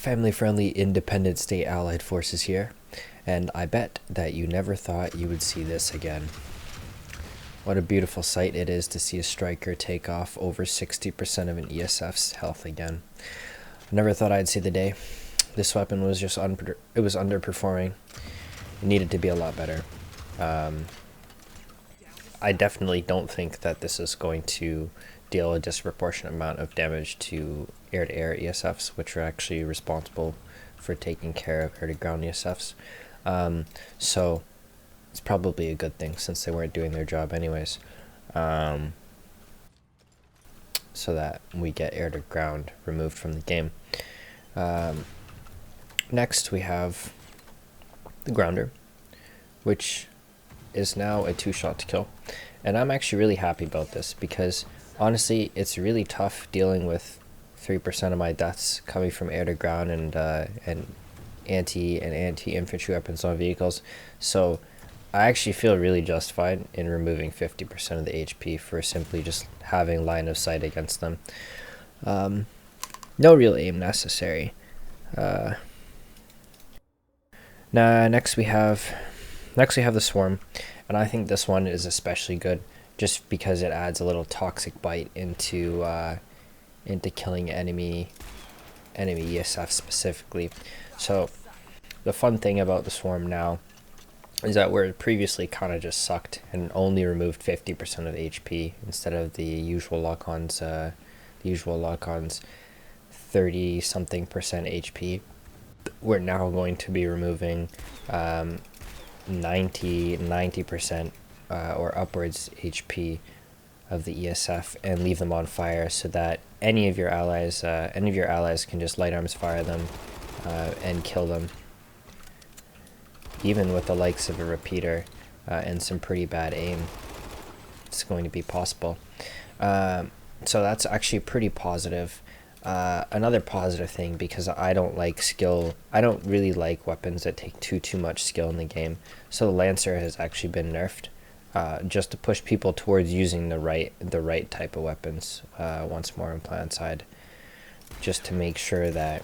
Family-friendly independent state allied forces here, and I bet that you never thought you would see this again. What a beautiful sight it is to see a striker take off over 60% of an ESF's health again. I never thought I'd see the day. This weapon was just it was underperforming. It needed to be a lot better. I definitely don't think that this is going to deal a disproportionate amount of damage to air-to-air ESFs, which are actually responsible for taking care of air-to-ground ESFs. So it's probably a good thing since they weren't doing their job anyways. So that we get air-to-ground removed from the game. Next we have the grounder, which is now a 2-shot to kill. And I'm actually really happy about this because honestly it's really tough dealing with 3% of my deaths coming from air to ground and anti-infantry weapons on vehicles. So I actually feel really justified in removing 50% of the HP for simply just having line of sight against them. No real aim necessary. Now next we have the swarm, and I think this one is especially good just because it adds a little toxic bite into killing enemy ESF specifically. So the fun thing about the swarm now is that where it previously kind of just sucked and only removed 50% of HP instead of the usual lock-ons 30 something percent HP, we're now going to be removing 90% or upwards HP of the ESF and leave them on fire so that any of your allies can just light arms fire them and kill them, even with the likes of a repeater and some pretty bad aim. It's going to be possible. So that's actually pretty positive. Another positive thing, because I don't really like weapons that take too much skill in the game. So the Lancer has actually been nerfed, just to push people towards using the right type of weapons once more in Planetside, just to make sure that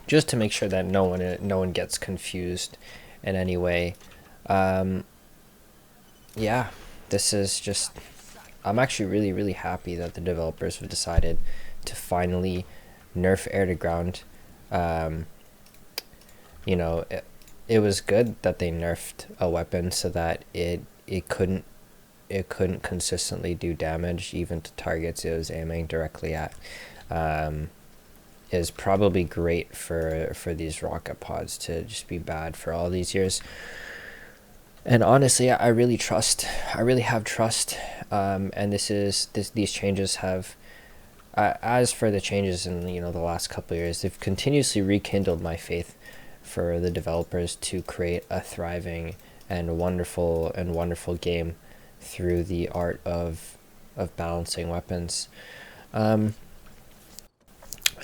no one gets confused in any way. Yeah, this is just. I'm actually really happy that the developers have decided to finally nerf air to ground. It was good that they nerfed a weapon so that it couldn't consistently do damage even to targets it was aiming directly at. Is probably great for these rocket pods to just be bad for all these years. And honestly, I really have trust. And these changes have, as for the changes in the last couple of years, they've continuously rekindled my faith for the developers to create a thriving and wonderful game through the art of balancing weapons. I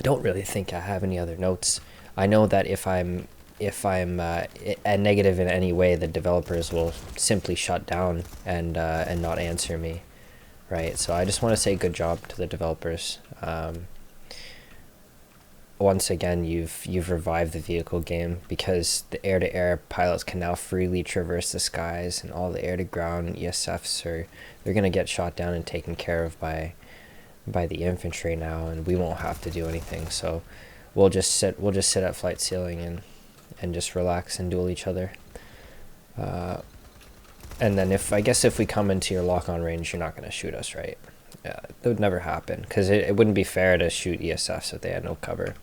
don't really think I have any other notes. I know that if I'm a negative in any way, the developers will simply shut down and not answer me, right? So I just want to say good job to the developers. Once again, you've revived the vehicle game, because the air-to-air pilots can now freely traverse the skies, and all the air-to-ground ESFs they're gonna get shot down and taken care of by the infantry now, and we won't have to do anything. So we'll just sit at flight ceiling and just relax and duel each other. And then if we come into your lock-on range, you're not going to shoot us, right? Yeah, that would never happen, because it wouldn't be fair to shoot ESFs if they had no cover.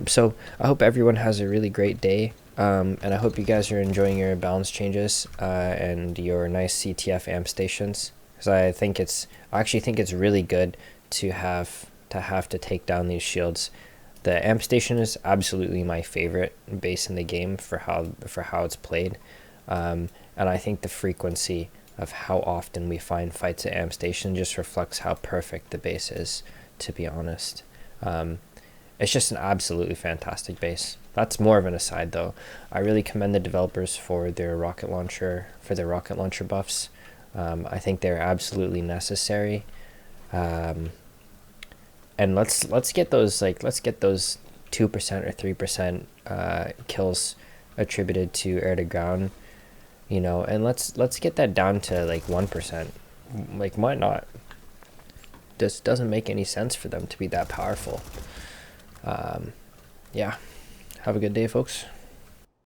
So I hope everyone has a really great day, and I hope you guys are enjoying your balance changes and your nice CTF amp stations, because I actually think it's really good to have to take down these shields. The amp station is absolutely my favorite base in the game for how it's played, and I think the frequency of how often we find fights at amp station just reflects how perfect the base is, to be honest. It's just an absolutely fantastic base. That's more of an aside though. I really commend the developers for their rocket launcher buffs. I think they're absolutely necessary. And let's get those, like, let's get those 2% or 3% kills attributed to air to ground, you know, and let's get that down to like 1%. Like, why not? This doesn't make any sense for them to be that powerful. Yeah, have a good day, folks.